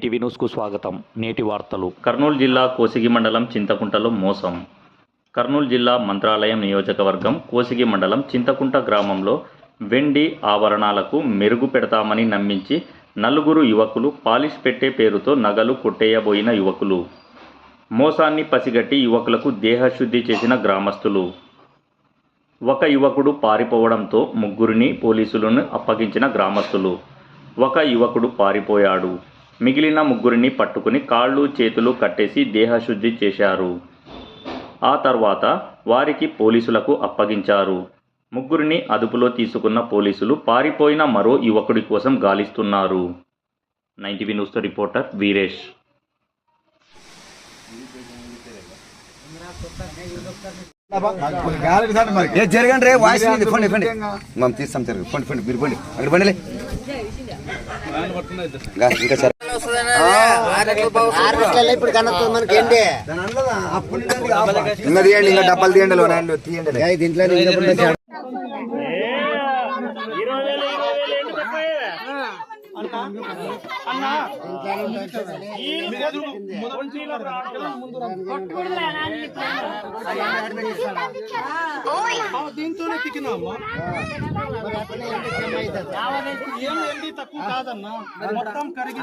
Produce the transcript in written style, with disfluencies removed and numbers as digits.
ETV న్యూస్కు స్వాగతం. నేటి వార్తలు. కర్నూలు జిల్లా కోసిగి మండలం చింతకుంటలో మోసం. కర్నూలు జిల్లా మంత్రాలయం నియోజకవర్గం కోసిగి మండలం చింతకుంట గ్రామంలో వెండి ఆభరణాలకు మెరుగు పెడతామని నమ్మించి నలుగురు యువకులు పాలిష్ పెట్టే పేరుతో నగలు కొట్టేయబోయిన యువకులు. మోసాన్ని పసిగట్టి యువకులకు దేహశుద్ధి చేసిన గ్రామస్తులు. ఒక యువకుడు పారిపోవడంతో ముగ్గురిని పోలీసులను అప్పగించిన గ్రామస్తులు. ఒక యువకుడు పారిపోయాడు. మిగిలిన ముగ్గురిని పట్టుకుని కాళ్ళు చేతులు కట్టేసి దేహశుద్ధి చేశారు. ఆ తర్వాత వారికి పోలీసులకు అప్పగించారు. ముగ్గురిని అదుపులో తీసుకున్న పోలీసులు పారిపోయిన మరో యువకుడి కోసం గాలిస్తున్నారు. 9 న్యూస్ రిపోర్టర్ వీరేష్. జరగండి రే వాయిస్ ఫండి ఫండి మనం తీస్తాం తిరగ ఫండి ఫండి మీరు పండి అక్కడ పండిలే ఇంకా సార్ ఇప్పుడు కనొస్తుంది మనకి ఏంటి ఇంకా తీయండి ఇంకా డబ్బాలు తీయండి తీయండి దీంట్లో దీంతోనే తికినామా ఏం తక్కువ కాదన్నా మొత్తం కరిగి